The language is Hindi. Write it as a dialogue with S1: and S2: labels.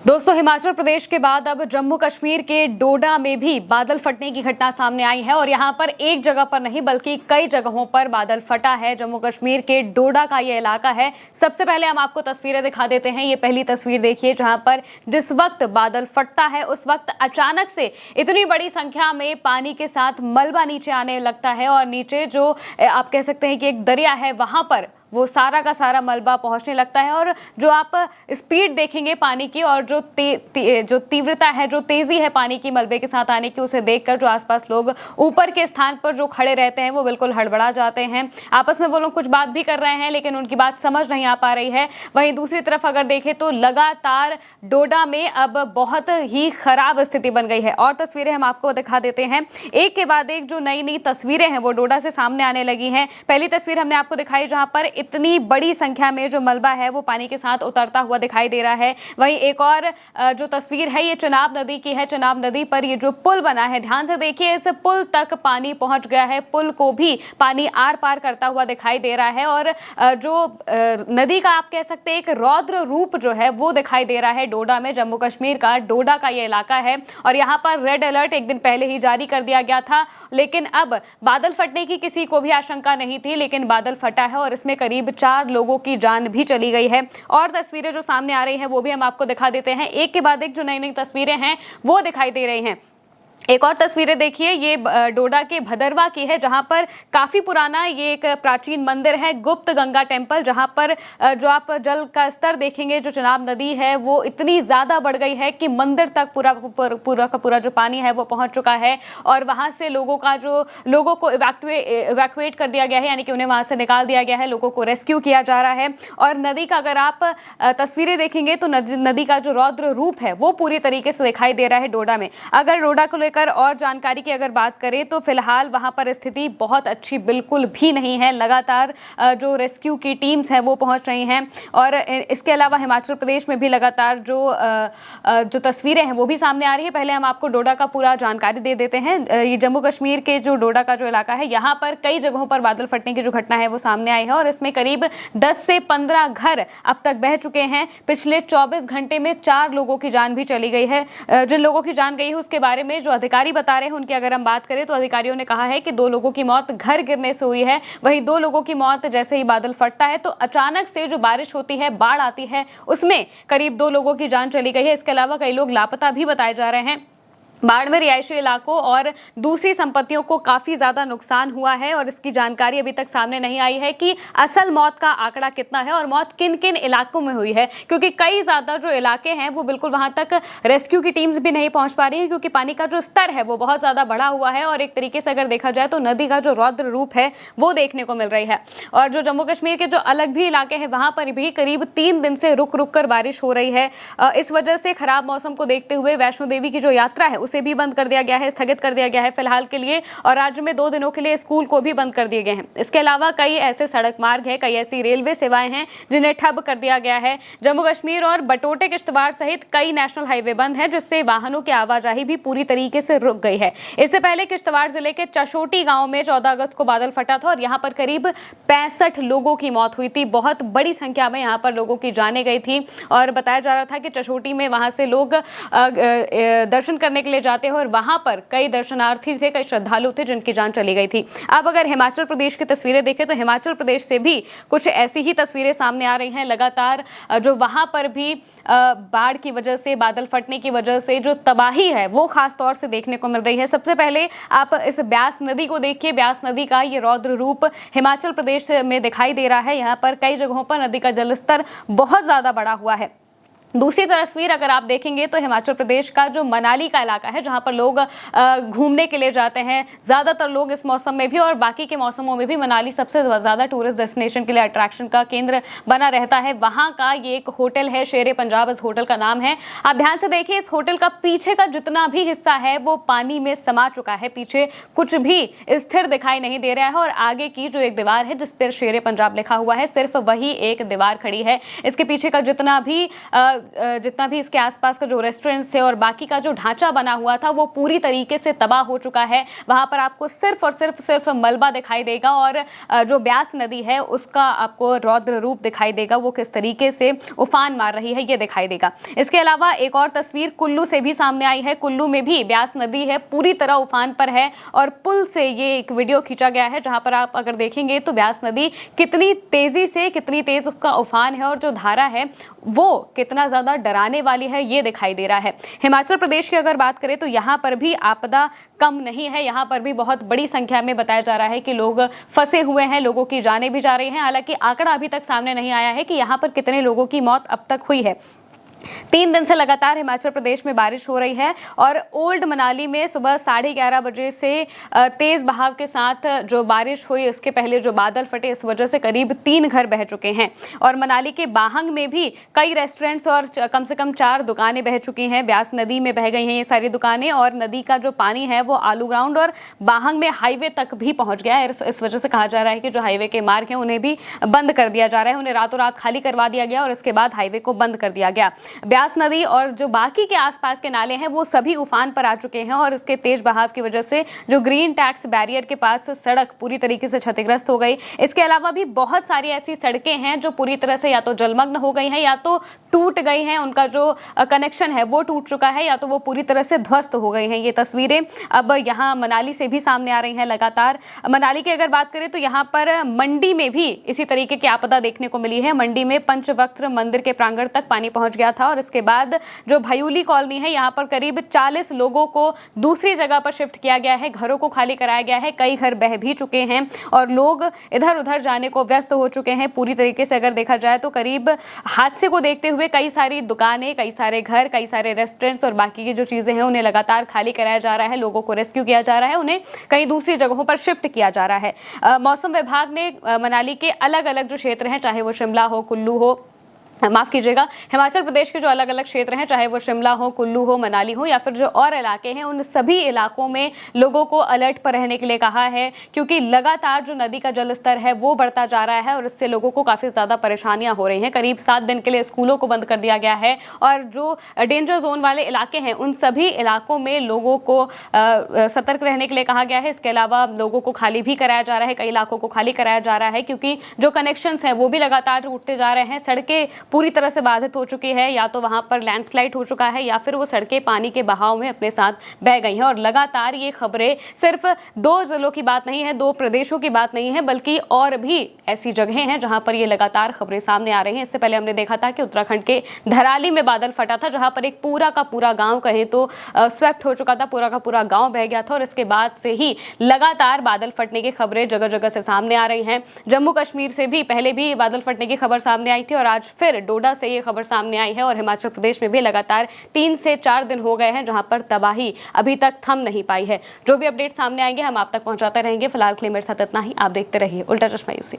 S1: दोस्तों, हिमाचल प्रदेश के बाद अब जम्मू कश्मीर के डोडा में भी बादल फटने की घटना सामने आई है और यहां पर एक जगह पर नहीं बल्कि कई जगहों पर बादल फटा है। जम्मू कश्मीर के डोडा का ये इलाका है। सबसे पहले हम आपको तस्वीरें दिखा देते हैं। ये पहली तस्वीर देखिए, जहां पर जिस वक्त बादल फटता है उस वक्त अचानक से इतनी बड़ी संख्या में पानी के साथ मलबा नीचे आने लगता है और नीचे जो आप कह सकते हैं कि एक दरिया है, वहां पर वो सारा का सारा मलबा पहुंचने लगता है। और जो आप स्पीड देखेंगे पानी की और जो जो तीव्रता है, जो तेजी है पानी की मलबे के साथ आने की, उसे देखकर जो आसपास लोग ऊपर के स्थान पर जो खड़े रहते हैं वो बिल्कुल हड़बड़ा जाते हैं। आपस में वो लोग कुछ बात भी कर रहे हैं लेकिन उनकी बात समझ नहीं आ पा रही है। वहीं दूसरी तरफ अगर देखें तो लगातार डोडा में अब बहुत ही खराब स्थिति बन गई है और तस्वीरें हम आपको दिखा देते हैं। एक के बाद एक जो नई नई तस्वीरें हैं वो डोडा से सामने आने लगी हैं। पहली तस्वीर हमने आपको दिखाई जहां पर इतनी बड़ी संख्या में जो मलबा है वो पानी के साथ उतरता हुआ दिखाई दे रहा है। वहीं एक और जो तस्वीर है ये चनाब नदी की है। चनाब नदी पर ये जो पुल बना है, ध्यान से देखिए, इस पुल तक पानी पहुंच गया है। पुल को भी पानी आर पार करता हुआ दिखाई दे रहा है और जो नदी का आप कह सकते हैं एक रौद्र रूप जो है वो दिखाई दे रहा है डोडा में। जम्मू कश्मीर का डोडा का ये इलाका है और यहाँ पर रेड अलर्ट एक दिन पहले ही जारी कर दिया गया था, लेकिन अब बादल फटने की किसी को भी आशंका नहीं थी, लेकिन बादल फटा है और इसमें करीब 4 लोगों की जान भी चली गई है। और तस्वीरें जो सामने आ रही हैं वो भी हम आपको दिखा देते हैं। एक के बाद एक जो नई नई तस्वीरें हैं वो दिखाई दे रही हैं। एक और तस्वीरें देखिए, ये डोडा के भदरवा की है जहां पर काफी पुराना ये एक प्राचीन मंदिर है, गुप्त गंगा टेम्पल, जहां पर जो आप जल का स्तर देखेंगे, जो चनाब नदी है वो इतनी ज्यादा बढ़ गई है कि मंदिर तक पूरा का पूरा जो पानी है वो पहुंच चुका है और वहां से लोगों को इवैक्यूएट कर दिया गया है, यानी कि उन्हें वहां से निकाल दिया गया है, लोगों को रेस्क्यू किया जा रहा है। और नदी का अगर आप तस्वीरें देखेंगे तो नदी का जो रौद्र रूप है वो पूरी तरीके से दिखाई दे रहा है डोडा में। अगर डोडा को लेकर और जानकारी की अगर बात करें तो फिलहाल वहां पर स्थिति बहुत अच्छी बिल्कुल भी नहीं है। लगातार जो रेस्क्यू की टीम्स हैं वो पहुंच रही हैं और इसके अलावा हिमाचल प्रदेश में भी लगातार जो तस्वीरें हैं वो भी सामने आ रही है। पहले हम आपको डोडा का पूरा जानकारी दे देते हैं। ये जम्मू कश्मीर के जो डोडा का जो इलाका है, यहाँ पर कई जगहों पर बादल फटने की जो घटना है वो सामने आई है और इसमें करीब 10 से 15 घर अब तक बह चुके हैं। पिछले 24 घंटे में 4 लोगों की जान भी चली गई है। जिन लोगों की जान गई है उसके बारे में जो अधिकारी बता रहे हैं उनकी अगर हम बात करें तो अधिकारियों ने कहा है कि 2 लोगों की मौत घर गिरने से हुई है। वहीं 2 लोगों की मौत जैसे ही बादल फटता है तो अचानक से जो बारिश होती है, बाढ़ आती है, उसमें करीब 2 लोगों की जान चली गई है। इसके अलावा कई लोग लापता भी बताए जा रहे हैं। बाढ़ में रिहायशी इलाकों और दूसरी संपत्तियों को काफ़ी ज़्यादा नुकसान हुआ है और इसकी जानकारी अभी तक सामने नहीं आई है कि असल मौत का आंकड़ा कितना है और मौत किन किन इलाकों में हुई है, क्योंकि कई ज़्यादा जो इलाके हैं वो बिल्कुल वहाँ तक रेस्क्यू की टीम्स भी नहीं पहुँच पा रही है, क्योंकि पानी का जो स्तर है वो बहुत ज़्यादा बढ़ा हुआ है और एक तरीके से अगर देखा जाए तो नदी का जो रौद्र रूप है वो देखने को मिल रही है। और जो जम्मू कश्मीर के जो अलग भी इलाके हैं वहाँ पर भी करीब 3 दिन से रुक रुक कर बारिश हो रही है। इस वजह से खराब मौसम को देखते हुए वैष्णो देवी की जो यात्रा है उसे भी बंद कर दिया गया है, स्थगित कर दिया गया है फिलहाल के लिए, और राज्य में 2 दिनों के लिए स्कूल को भी बंद कर दिए गए हैं। इसके अलावा कई ऐसे सड़क मार्ग हैं, कई ऐसी रेलवे सेवाएं हैं जिन्हें ठप कर दिया गया है। जम्मू कश्मीर और बटोटे किश्तवाड़ सहित कई नेशनल हाईवे बंद हैं, जिससे वाहनों की आवाजाही भी पूरी तरीके से रुक गई है। इससे पहले किश्तवाड़ जिले के चशोटी गांव में 14 अगस्त को बादल फटा था और यहां पर करीब 65 लोगों की मौत हुई थी। बहुत बड़ी संख्या में यहां पर लोगों की जानें गई थी और बताया जा रहा था कि चशोटी में वहां से लोग दर्शन करने के लिए जाते हैं और वहां पर कई दर्शनार्थी थे, कई श्रद्धालु थे जिनकी जान चली गई थी। अब अगर हिमाचल प्रदेश की तस्वीरें देखें तो हिमाचल प्रदेश से भी कुछ ऐसी ही तस्वीरें सामने आ रही हैं। लगातार जो वहां पर भी बाढ़ की वजह से, बादल फटने की वजह से जो तबाही है वो खास तौर से देखने को मिल रही है। सबसे पहले आप इस ब्यास नदी को देखिए। ब्यास नदी का ये रौद्र रूप हिमाचल प्रदेश में दिखाई दे रहा है। यहाँ पर कई जगहों पर नदी का जलस्तर बहुत ज़्यादा बढ़ा हुआ है। दूसरी तस्वीर अगर आप देखेंगे तो हिमाचल प्रदेश का जो मनाली का इलाका है, जहां पर लोग घूमने के लिए जाते हैं, ज़्यादातर लोग इस मौसम में भी और बाकी के मौसमों में भी मनाली सबसे ज़्यादा टूरिस्ट डेस्टिनेशन के लिए अट्रैक्शन का केंद्र बना रहता है। वहां का ये एक होटल है, शेर पंजाब इस होटल का नाम है। आप ध्यान से देखिए, इस होटल का पीछे का जितना भी हिस्सा है वो पानी में समा चुका है। पीछे कुछ भी स्थिर दिखाई नहीं दे रहा है और आगे की जो एक दीवार है जिस पर शेर पंजाब लिखा हुआ है, सिर्फ वही एक दीवार खड़ी है। इसके पीछे का जितना भी जितना भी इसके आसपास का जो रेस्टोरेंट्स थे और बाकी का जो ढांचा बना हुआ था वो पूरी तरीके से तबाह हो चुका है। वहां पर आपको सिर्फ और सिर्फ मलबा दिखाई देगा और जो ब्यास नदी है उसका आपको रौद्र रूप दिखाई देगा, वो किस तरीके से उफान मार रही है ये दिखाई देगा। इसके अलावा एक और तस्वीर कुल्लू से भी सामने आई है। कुल्लू में भी ब्यास नदी है पूरी तरह उफान पर है और पुल से ये एक वीडियो खींचा गया है जहां पर आप अगर देखेंगे तो ब्यास नदी कितनी तेज उसका उफान है और जो धारा है वो कितना ज्यादा डराने वाली है ये दिखाई दे रहा है। हिमाचल प्रदेश की अगर बात करें तो यहाँ पर भी आपदा कम नहीं है। यहाँ पर भी बहुत बड़ी संख्या में बताया जा रहा है कि लोग फंसे हुए हैं, लोगों की जानें भी जा रही हैं। हालांकि आंकड़ा अभी तक सामने नहीं आया है कि यहाँ पर कितने लोगों की मौत अब तक हुई है। 3 दिन से लगातार हिमाचल प्रदेश में बारिश हो रही है और ओल्ड मनाली में सुबह 11:30 बजे से तेज बहाव के साथ जो बारिश हुई उसके पहले जो बादल फटे इस वजह से करीब 3 घर बह चुके हैं। और मनाली के बाहंग में भी कई रेस्टोरेंट्स और कम से कम 4 दुकानें बह चुकी हैं। ब्यास नदी में बह गई हैं ये सारी दुकानें और नदी का जो पानी है वो आलू ग्राउंड और बाहंग में हाईवे तक भी पहुंच गया है। इस वजह से कहा जा रहा है कि जो हाईवे के मार्ग हैं उन्हें भी बंद कर दिया जा रहा है, उन्हें रातों रात खाली करवा दिया गया और इसके बाद हाईवे को बंद कर दिया गया। ब्यास नदी और जो बाकी के आसपास के नाले हैं वो सभी उफान पर आ चुके हैं और इसके तेज बहाव की वजह से जो ग्रीन टैक्स बैरियर के पास सड़क पूरी तरीके से क्षतिग्रस्त हो गई। इसके अलावा भी बहुत सारी ऐसी सड़कें हैं जो पूरी तरह से या तो जलमग्न हो गई हैं या तो टूट गई हैं, उनका जो कनेक्शन है वो टूट चुका है या तो वो पूरी तरह से ध्वस्त हो गई हैं। ये तस्वीरें अब यहाँ मनाली से भी सामने आ रही हैं लगातार। मनाली की अगर बात करें तो यहाँ पर मंडी में भी इसी तरीके की आपदा देखने को मिली है। मंडी में पंचवक्त्र मंदिर के प्रांगण तक पानी पहुंच गया था और इसके बाद जो भयूली कॉलोनी है यहाँ पर करीब 40 लोगों को दूसरी जगह पर शिफ्ट किया गया है, घरों को खाली कराया गया है। कई घर बह भी चुके हैं और लोग इधर उधर जाने को व्यस्त हो चुके हैं। पूरी तरीके से अगर देखा जाए तो करीब हादसे को देखते हुए कई सारी दुकानें, कई सारे घर, कई सारे रेस्टोरेंट्स और बाकी की जो चीजें हैं उन्हें लगातार खाली कराया जा रहा है, लोगों को रेस्क्यू किया जा रहा है, उन्हें कई दूसरी जगहों पर शिफ्ट किया जा रहा है। मौसम विभाग ने मनाली के अलग अलग जो क्षेत्र हैं, चाहे वो शिमला हो, कुल्लू हो, माफ कीजिएगा, हिमाचल प्रदेश के जो अलग अलग क्षेत्र हैं, चाहे वो शिमला हो, कुल्लू हो, मनाली हो या फिर जो और इलाके हैं, उन सभी इलाकों में लोगों को अलर्ट पर रहने के लिए कहा है क्योंकि लगातार जो नदी का जल स्तर है वो बढ़ता जा रहा है और इससे लोगों को काफ़ी ज़्यादा परेशानियां हो रही हैं। करीब 7 दिन के लिए स्कूलों को बंद कर दिया गया है और जो डेंजर जोन वाले इलाके हैं उन सभी इलाकों में लोगों को सतर्क रहने के लिए कहा गया है। इसके अलावा लोगों को खाली भी कराया जा रहा है, कई इलाकों को खाली कराया जा रहा है क्योंकि जो कनेक्शंस हैं वो भी लगातार टूटते जा रहे हैं। सड़कें पूरी तरह से बाधित हो चुकी है, या तो वहां पर लैंडस्लाइड हो चुका है या फिर वो सड़कें पानी के बहाव में अपने साथ बह गई हैं। और लगातार ये खबरें सिर्फ 2 जिलों की बात नहीं है, 2 प्रदेशों की बात नहीं है, बल्कि और भी ऐसी जगहें हैं जहां पर ये लगातार खबरें सामने आ रही हैं। इससे पहले हमने देखा था कि उत्तराखंड के धराली में बादल फटा था जहां पर एक पूरा का पूरा गांव कहे तो स्वेप्ट हो चुका था, पूरा का पूरा गांव बह गया था और इसके बाद से ही लगातार बादल फटने की खबरें जगह जगह से सामने आ रही हैं। जम्मू कश्मीर से भी पहले भी बादल फटने की खबर सामने आई थी और आज फिर डोडा से ये खबर सामने आई है और हिमाचल प्रदेश में भी लगातार 3 से 4 दिन हो गए हैं जहां पर तबाही अभी तक थम नहीं पाई है। जो भी अपडेट सामने आएंगे हम आप तक पहुंचाते रहेंगे। फिलहाल के लिए मेरे साथ इतना ही। आप देखते रहिए उल्टा चश्मा यूसी।